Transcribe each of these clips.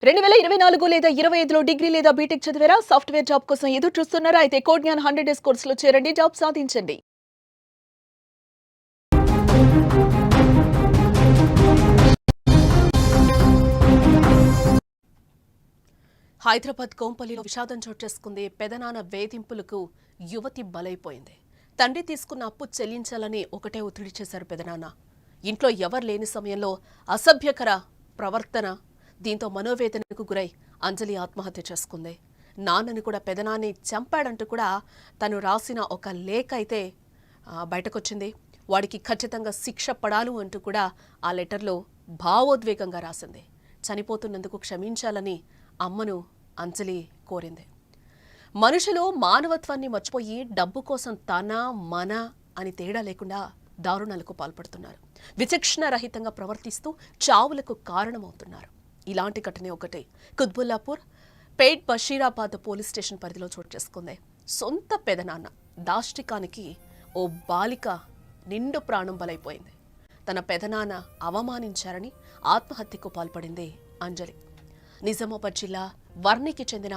2024 లేదా 25లో డిగ్రీ లేదా బీటెక్ చదివారా? సాఫ్ట్‌వేర్ జాబ్ కోసం ఎదురు చూస్తున్నారా? అయితే కోడ్‌జ్ఞాన్ 100 డేస్ కోర్సులో చేరండి. జాబ్ సాధించండి. హైదరాబాద్ కోంపల్లిలో విషాదం చోటు చేసుకుంది. పెదనాన్న వేధింపులకు యువతి బలైపోయింది. తండ్రి తీసుకున్న అప్పు చెల్లించాలని ఒకటే ఒత్తిడి చేశారు పెదనాన్న. ఇంట్లో ఎవరు లేని సమయంలో అసభ్యకర ప్రవర్తన, దీంతో మనోవేదనకు గురై అంజలి ఆత్మహత్య చేసుకుంది. నాన్నని కూడా పెదనాన్ని చంపాడంటూ కూడా తను రాసిన ఒక లేఖ అయితే బయటకొచ్చింది. వాడికి ఖచ్చితంగా శిక్ష పడాలు అంటూ కూడా ఆ లెటర్లో భావోద్వేగంగా రాసింది. చనిపోతున్నందుకు క్షమించాలని అమ్మను అంజలి కోరింది. మనుషులు మానవత్వాన్ని మర్చిపోయి డబ్బు కోసం తన మన అని తేడా లేకుండా దారుణాలకు పాల్పడుతున్నారు. విచక్షణ రహితంగా ప్రవర్తిస్తూ చావులకు కారణమవుతున్నారు. ఇలాంటి ఘటనే ఒకటే కుత్బుల్లాపూర్ పేట్ బషీరాబాద్ పోలీస్ స్టేషన్ పరిధిలో చోటు చేసుకుంది. సొంత పెదనాన్న దాష్టికానికి ఓ బాలిక నిండు ప్రాణం బలైపోయింది. తన పెదనాన్న అవమానించారని ఆత్మహత్యకు పాల్పడింది అంజలి. నిజామాబాద్ జిల్లా వర్ణికి చెందిన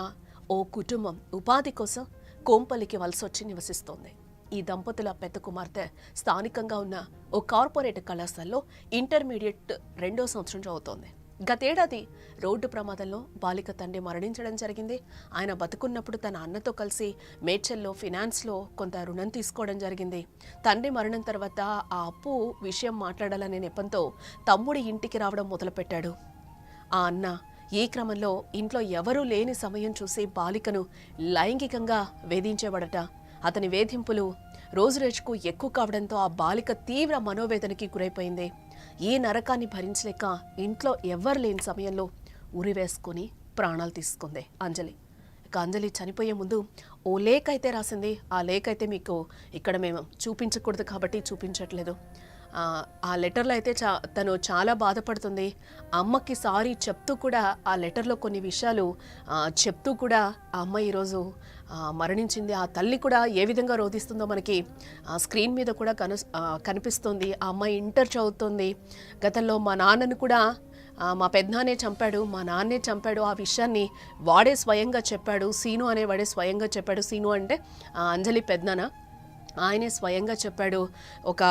ఓ కుటుంబం ఉపాధి కోసం కోంపల్లికి వలసొచ్చి నివసిస్తోంది. ఈ దంపతుల పెద్ద కుమార్తె స్థానికంగా ఉన్న ఓ కార్పొరేట్ కళాశాలలో ఇంటర్మీడియట్ 2వ సంవత్సరం చదువుతోంది. గతేడాది రోడ్డు ప్రమాదంలో బాలిక తండ్రి మరణించడం జరిగింది. ఆయన బతుకున్నప్పుడు తన అన్నతో కలిసి మేడ్చల్లో ఫినాన్స్లో కొంత రుణం తీసుకోవడం జరిగింది. తండ్రి మరణం తర్వాత ఆ అప్పు విషయం మాట్లాడాలనే నెపంతో తమ్ముడి ఇంటికి రావడం మొదలుపెట్టాడు ఆ అన్న. ఈ క్రమంలో ఇంట్లో ఎవరూ లేని సమయం చూసి బాలికను లైంగికంగా వేధించేవాడట. అతని వేధింపులు రోజురోజుకు ఎక్కువ కావడంతో ఆ బాలిక తీవ్ర మనోవేదనకి గురైపోయింది. ఈ నరకాన్ని భరించలేక ఇంట్లో ఎవ్వరు లేని సమయంలో ఉరివేసుకుని ప్రాణాలు తీసుకుంది అంజలి. ఇక అంజలి చనిపోయే ముందు ఓ లేఖ అయితే రాసింది. ఆ లేఖ అయితే మీకు ఇక్కడ మేము చూపించకూడదు కాబట్టి చూపించట్లేదు. ఆ లెటర్లో అయితే తను చాలా బాధపడుతుంది. అమ్మకి సారీ చెప్తూ కూడా ఆ లెటర్లో కొన్ని విషయాలు చెప్తూ కూడా ఆ అమ్మ ఈరోజు మరణించింది. ఆ తల్లి కూడా ఏ విధంగా రోధిస్తుందో మనకి స్క్రీన్ మీద కూడా కనిపిస్తుంది. ఆ అమ్మాయి ఇంటర్ చదువుతుంది. గతంలో మా నాన్నను కూడా మా పెద్దనాన్నే చంపాడు, మా నాన్నే చంపాడు, ఆ విషయాన్ని వాడే స్వయంగా చెప్పాడు. సీను అనేవాడే స్వయంగా చెప్పాడు. సీను అంటే అంజలి పెద్దనాన్న, ఆయనే స్వయంగా చెప్పాడు. ఒక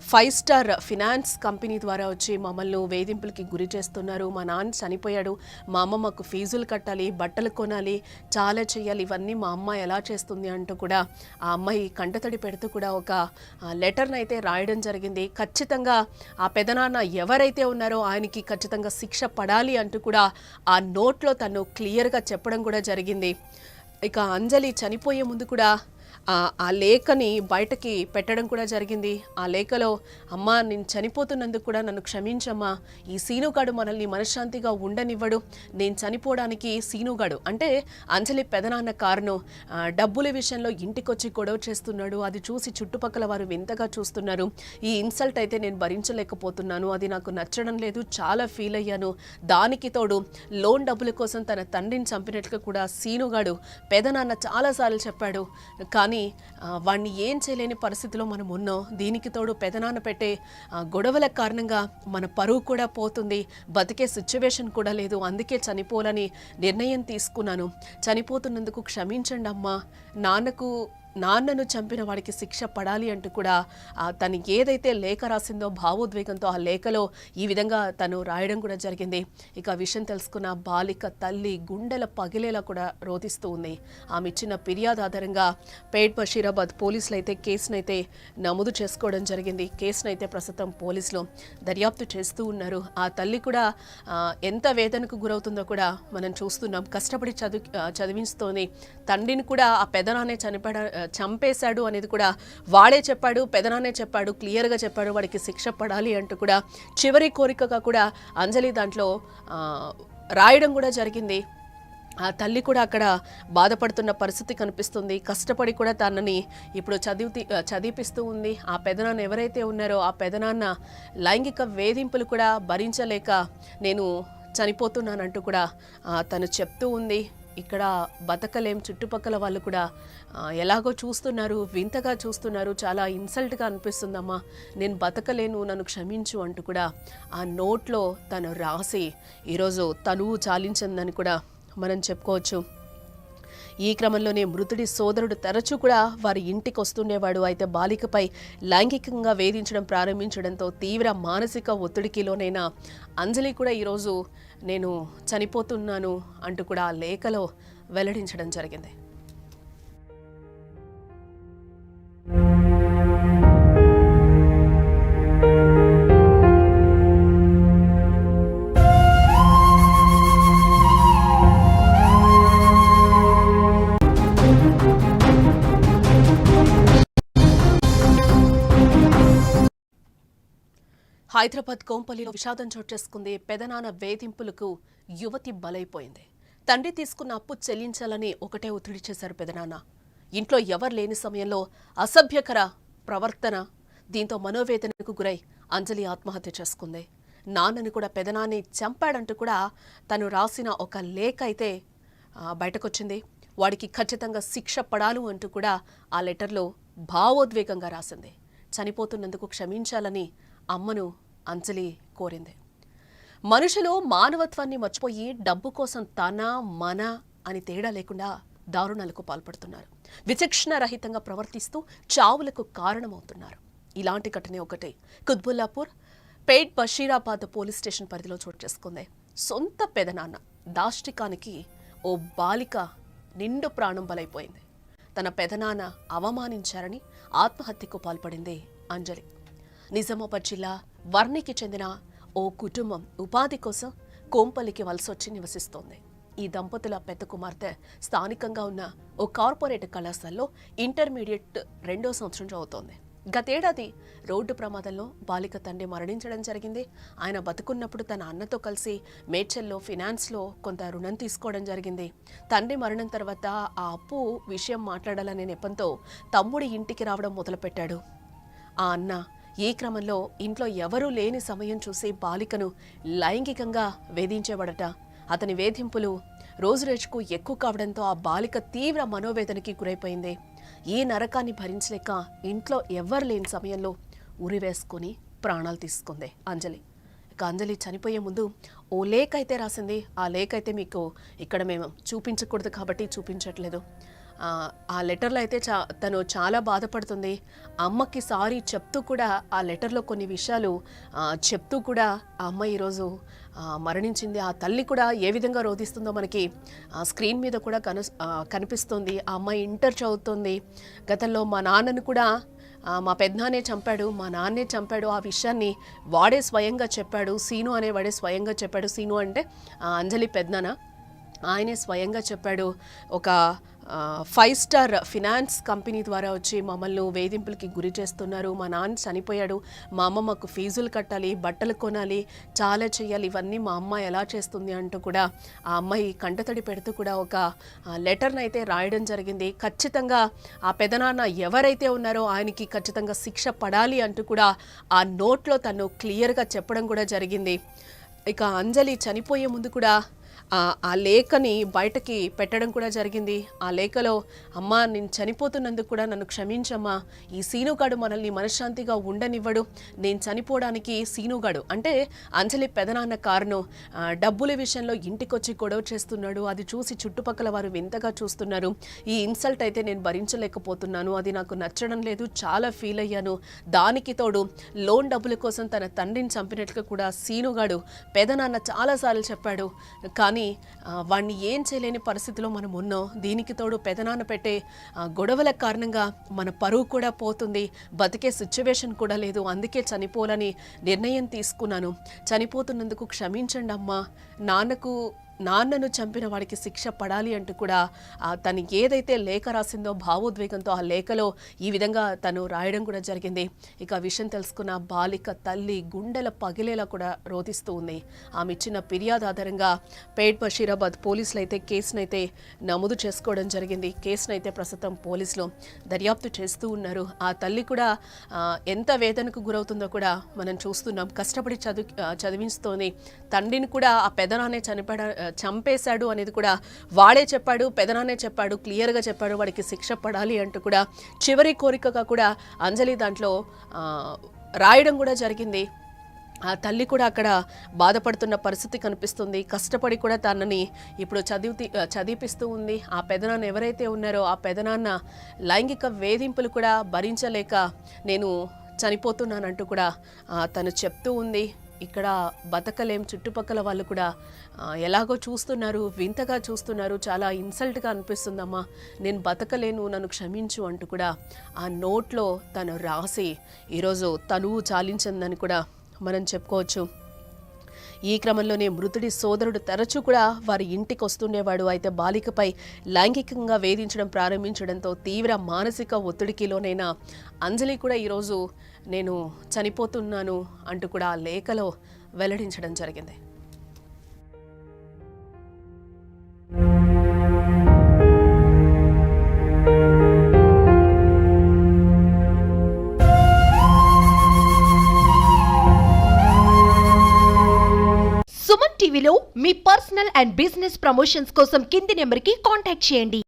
5 స్టార్ ఫినాన్స్ కంపెనీ ద్వారా వచ్చి మమ్మల్ని వేధింపులకి గురి చేస్తున్నారు. మా నాన్న చనిపోయాడు, మా అమ్మ మాకు ఫీజులు కట్టాలి, బట్టలు కొనాలి, చాలా చేయాలి, ఇవన్నీ మా అమ్మ ఎలా చేస్తుంది అంటూ కూడా ఆ అమ్మాయి కంటతడి పెడుతూ కూడా ఒక లెటర్ని అయితే రాయడం జరిగింది. ఖచ్చితంగా ఆ పెదనాన్న ఎవరైతే ఉన్నారో ఆయనకి ఖచ్చితంగా శిక్ష పడాలి అంటూ కూడా ఆ నోట్లో తను క్లియర్గా చెప్పడం కూడా జరిగింది. ఇక అంజలి చనిపోయే ముందు కూడా ఆ లేఖని బయటకి పెట్టడం కూడా జరిగింది. ఆ లేఖలో, అమ్మ నేను చనిపోతున్నందుకు కూడా నన్ను క్షమించమ్మా, ఈ సీనుగాడు మనల్ని మనశ్శాంతిగా ఉండనివ్వడు, నేను చనిపోవడానికి సీనుగాడు అంటే అంజలి పెదనాన్న కారణం, డబ్బుల విషయంలో ఇంటికొచ్చి గొడవ చేస్తున్నాడు, అది చూసి చుట్టుపక్కల వారు వింతగా చూస్తున్నారు, ఈ ఇన్సల్ట్ అయితే నేను భరించలేకపోతున్నాను, అది నాకు నచ్చడం లేదు, చాలా ఫీల్ అయ్యాను, దానికి తోడు లోన్ డబ్బుల కోసం తన తండ్రిని చంపినట్లుగా కూడా సీనుగాడు పెదనాన్న చాలాసార్లు చెప్పాడు. కానీ వాడిని ఏం చేయలేని పరిస్థితిలో మనం ఉన్నాం. దీనికి తోడు పెదనాన్న పెట్టే గొడవల కారణంగా మన పరువు కూడా పోతుంది, బతికే సిచ్యువేషన్ కూడా లేదు, అందుకే చనిపోవాలని నిర్ణయం తీసుకున్నాను, చనిపోతున్నందుకు క్షమించండి అమ్మా, నాన్నను చంపిన వాడికి శిక్ష పడాలి అంటూ కూడా తను ఏదైతే లేఖ రాసిందో భావోద్వేగంతో ఆ లేఖలో ఈ విధంగా తను రాయడం కూడా జరిగింది. ఇక విషయం తెలుసుకున్న బాలిక తల్లి గుండెల పగిలేలా కూడా రోధిస్తూ ఉంది. ఆమె ఇచ్చిన ఫిర్యాదు ఆధారంగా పేట్ బషీరాబాద్ పోలీసులు అయితే కేసునైతే నమోదు చేసుకోవడం జరిగింది. కేసునైతే ప్రస్తుతం పోలీసులు దర్యాప్తు చేస్తూ ఉన్నారు. ఆ తల్లి కూడా ఎంత వేదనకు గురవుతుందో కూడా మనం చూస్తున్నాం. కష్టపడి చదివిస్తోంది. తండ్రిని కూడా ఆ పెదనాన్నే చంపేశాడు అనేది కూడా వాడే చెప్పాడు, పెదనాన్నే చెప్పాడు, క్లియర్గా చెప్పాడు, వాడికి శిక్ష పడాలి అంటూ కూడా చివరి కోరికగా కూడా అంజలి దాంట్లో రాయడం కూడా జరిగింది. ఆ తల్లి కూడా అక్కడ బాధపడుతున్న పరిస్థితి కనిపిస్తుంది. కష్టపడి కూడా తనని ఇప్పుడు చదివిపిస్తూ ఉంది. ఆ పెదనాన్న ఎవరైతే ఉన్నారో ఆ పెదనాన్న లైంగిక వేధింపులు కూడా భరించలేక నేను చనిపోతున్నానంటూ కూడా తను చెప్తూ ఉంది. ఇక్కడ బతకలేం, చుట్టుపక్కల వాళ్ళు కూడా ఎలాగో చూస్తున్నారు, వింతగా చూస్తున్నారు, చాలా ఇన్సల్ట్గా అనిపిస్తుందమ్మా, నేను బతకలేను, నన్ను క్షమించు అంటూ కూడా ఆ నోట్లో తను రాసి ఈరోజు తనువు చాలించిందని కూడా మనం చెప్పుకోవచ్చు. ఈ క్రమంలోనే మృతుడి సోదరుడు తరచూ కూడా వారి ఇంటికి వస్తుండేవాడు. అయితే బాలికపై లైంగికంగా వేధించడం ప్రారంభించడంతో తీవ్ర మానసిక ఒత్తిడికి లోనైన అంజలి కూడా ఈరోజు నేను చనిపోతున్నాను అంటూ కూడా ఆ లేఖలో వెల్లడించడం జరిగింది. హైదరాబాద్ కోంపల్లిలో విషాదం చోటు చేసుకుంది. పెదనాన్న వేధింపులకు యువతి బలైపోయింది. తండ్రి తీసుకున్న అప్పు చెల్లించాలని ఒకటే ఒత్తిడి చేశారు పెదనాన్న. ఇంట్లో ఎవరు లేని సమయంలో అసభ్యకర ప్రవర్తన, దీంతో మనోవేదనకు గురై అంజలి ఆత్మహత్య చేసుకుంది. నాన్నని కూడా పెదనాన్ని చంపాడంటూ కూడా తను రాసిన ఒక లేఖ అయితే బయటకొచ్చింది. వాడికి ఖచ్చితంగా శిక్ష పడాలు అంటూ కూడా ఆ లెటర్లో భావోద్వేగంగా రాసింది. చనిపోతున్నందుకు క్షమించాలని అమ్మను అంజలి కోరింది. మనుషులు మానవత్వాన్ని మర్చిపోయి డబ్బు కోసం తన మన అని తేడా లేకుండా దారుణాలకు పాల్పడుతున్నారు. విచక్షణ రహితంగా ప్రవర్తిస్తూ చావులకు కారణమవుతున్నారు. ఇలాంటి ఘటనే ఒకటి కుత్బుల్లాపూర్ పేట్ బషీరాబాద్ పోలీస్ స్టేషన్ పరిధిలో చోటు చేసుకుంది. సొంత పెదనాన్న దాష్టికానికి ఓ బాలిక నిండు ప్రాణం బలైపోయింది. తన పెదనాన్న అవమానించారని ఆత్మహత్యకు పాల్పడింది అంజలి. నిజామాబాద్ జిల్లా వర్ణికి చెందిన ఓ కుటుంబం ఉపాధి కోసం కోంపల్లికి వలసొచ్చి నివసిస్తోంది. ఈ దంపతుల పెద్ద కుమార్తె స్థానికంగా ఉన్న ఓ కార్పొరేట్ కళాశాలలో ఇంటర్మీడియట్ 2వ సంవత్సరం చదువుతోంది. గతేడాది రోడ్డు ప్రమాదంలో బాలిక తండ్రి మరణించడం జరిగింది. ఆయన బతుకున్నప్పుడు తన అన్నతో కలిసి మేడ్చల్లో ఫినాన్స్లో కొంత రుణం తీసుకోవడం జరిగింది. తండ్రి మరణం తర్వాత ఆ అప్పు విషయం మాట్లాడాలనే నెపంతో తమ్ముడి ఇంటికి రావడం మొదలుపెట్టాడు ఆ అన్న. ఈ క్రమంలో ఇంట్లో ఎవరూ లేని సమయం చూసి బాలికను లైంగికంగా వేధించేవాడట. అతని వేధింపులు రోజురోజుకు ఎక్కువ కావడంతో ఆ బాలిక తీవ్ర మనోవేదనకి గురైపోయింది. ఈ నరకాన్ని భరించలేక ఇంట్లో ఎవ్వరు లేని సమయంలో ఉరివేసుకుని ప్రాణాలు తీసుకుంది అంజలి. ఇక అంజలి చనిపోయే ముందు ఓ లేఖ అయితే రాసింది. ఆ లేఖ అయితే మీకు ఇక్కడ మేము చూపించకూడదు కాబట్టి చూపించట్లేదు. ఆ లెటర్లో అయితే తను చాలా బాధపడుతుంది. అమ్మకి సారీ చెప్తూ కూడా ఆ లెటర్లో కొన్ని విషయాలు చెప్తూ కూడా ఆ అమ్మ ఈరోజు మరణించింది. ఆ తల్లి కూడా ఏ విధంగా రోధిస్తుందో మనకి స్క్రీన్ మీద కూడా కనిపిస్తుంది. ఆ అమ్మాయి ఇంటర్ చదువుతుంది. గతంలో మా నాన్నను కూడా మా పెద్దనాన్నే చంపాడు, మా నాన్నే చంపాడు, ఆ విషయాన్ని వాడే స్వయంగా చెప్పాడు, సీను అనేవాడే స్వయంగా చెప్పాడు. సీను అంటే అంజలి పెద్దనాన్న, ఆయనే స్వయంగా చెప్పాడు. ఒక 5 స్టార్ ఫినాన్స్ కంపెనీ ద్వారా వచ్చి మమ్మల్ని వేధింపులకి గురి చేస్తున్నారు, మా నాన్న చనిపోయాడు, మా అమ్మ మాకు ఫీజులు కట్టాలి, బట్టలు కొనాలి, చాలా చేయాలి, ఇవన్నీ మా అమ్మ ఎలా చేస్తుంది అంటూ కూడా ఆ అమ్మాయి కంటతడి పెడుతూ కూడా ఒక లెటర్ని అయితే రాయడం జరిగింది. ఖచ్చితంగా ఆ పెదనాన్న ఎవరైతే ఉన్నారో ఆయనకి ఖచ్చితంగా శిక్ష పడాలి అంటూ కూడా ఆ నోట్లో తను క్లియర్గా చెప్పడం కూడా జరిగింది. ఇక అంజలి చనిపోయే ముందు కూడా ఆ లేఖని బయటకి పెట్టడం కూడా జరిగింది. ఆ లేఖలో, అమ్మ నేను చనిపోతున్నందుకు కూడా నన్ను క్షమించమ్మా, ఈ సీనుగాడు మనల్ని మనశ్శాంతిగా ఉండనివ్వడు, నేను చనిపోవడానికి సీనుగాడు అంటే అంజలి పెదనాన్న కారణం, డబ్బుల విషయంలో ఇంటికొచ్చి గొడవ చేస్తున్నాడు, అది చూసి చుట్టుపక్కల వారు వింతగా చూస్తున్నారు, ఈ ఇన్సల్ట్ అయితే నేను భరించలేకపోతున్నాను, అది నాకు నచ్చడం లేదు, చాలా ఫీల్ అయ్యాను, దానికి తోడు లోన్ డబ్బుల కోసం తన తండ్రిని చంపినట్లుగా కూడా సీనుగాడు పెదనాన్న చాలాసార్లు చెప్పాడు, కానీ వాడిని ఏం చేయలేని పరిస్థితిలో మనం ఉన్నాం, దీనికి తోడు పెదనాన్న పెట్టే గొడవల కారణంగా మన పరువు కూడా పోతుంది, బతికే సిచ్యువేషన్ కూడా లేదు, అందుకే చనిపోవాలని నిర్ణయం తీసుకున్నాను, చనిపోతున్నందుకు క్షమించండి అమ్మా, నాన్నను చంపిన వాడికి శిక్ష పడాలి అంటూ కూడా తను ఏదైతే లేఖ రాసిందో భావోద్వేగంతో ఆ లేఖలో ఈ విధంగా తను రాయడం కూడా జరిగింది. ఇక ఆ విషయం తెలుసుకున్న బాలిక తల్లి గుండెల పగిలేలా కూడా రోధిస్తూ ఉంది. ఆమె ఇచ్చిన ఫిర్యాదు ఆధారంగా పేట్ బషీరాబాద్ పోలీసులు అయితే కేసునైతే నమోదు చేసుకోవడం జరిగింది. కేసునైతే ప్రస్తుతం పోలీసులు దర్యాప్తు చేస్తూ ఉన్నారు. ఆ తల్లి కూడా ఎంత వేదనకు గురవుతుందో కూడా మనం చూస్తున్నాం. కష్టపడి చదివిస్తోంది. తండ్రిని కూడా ఆ పెదనాన్నే చంపేశాడు అనేది కూడా వాడే చెప్పాడు, పెదనాన్నే చెప్పాడు, క్లియర్గా చెప్పాడు, వాడికి శిక్ష పడాలి అంటూ కూడా చివరి కోరికగా కూడా అంజలి దాంట్లో రాయడం కూడా జరిగింది. ఆ తల్లి కూడా అక్కడ బాధపడుతున్న పరిస్థితి కనిపిస్తుంది. కష్టపడి కూడా తనని ఇప్పుడు చదివిపిస్తూ ఉంది. ఆ పెదనాన్న ఎవరైతే ఉన్నారో ఆ పెదనాన్న లైంగిక వేధింపులు కూడా భరించలేక నేను చనిపోతున్నానంటూ కూడా తను చెప్తూ ఉంది. ఇక్కడ బతకలేం, చుట్టుపక్కల వాళ్ళు కూడా ఎలాగో చూస్తున్నారు, వింతగా చూస్తున్నారు, చాలా ఇన్సల్ట్గా అనిపిస్తుందమ్మా, నేను బతకలేను, నన్ను క్షమించు అంటూ కూడా ఆ నోట్లో తను రాసి ఈరోజు తనువు చాలించిందని కూడా మనం చెప్పుకోవచ్చు. ఈ క్రమంలోనే మృతుడి సోదరుడు తరచూ కూడా వారి ఇంటికి వస్తుండేవాడు. అయితే బాలికపై లైంగికంగా వేధించడం ప్రారంభించడంతో తీవ్ర మానసిక ఒత్తిడికి లోనైన అంజలి కూడా ఈరోజు నేను చనిపోతున్నాను అంటూ కూడా ఆ లేఖలో వెల్లడించడం జరిగింది. సుమన్ టీవీలో మీ పర్సనల్ అండ్ బిజినెస్ ప్రమోషన్స్ కోసం కింది నెంబర్కి కాంటాక్ట్ చేయండి.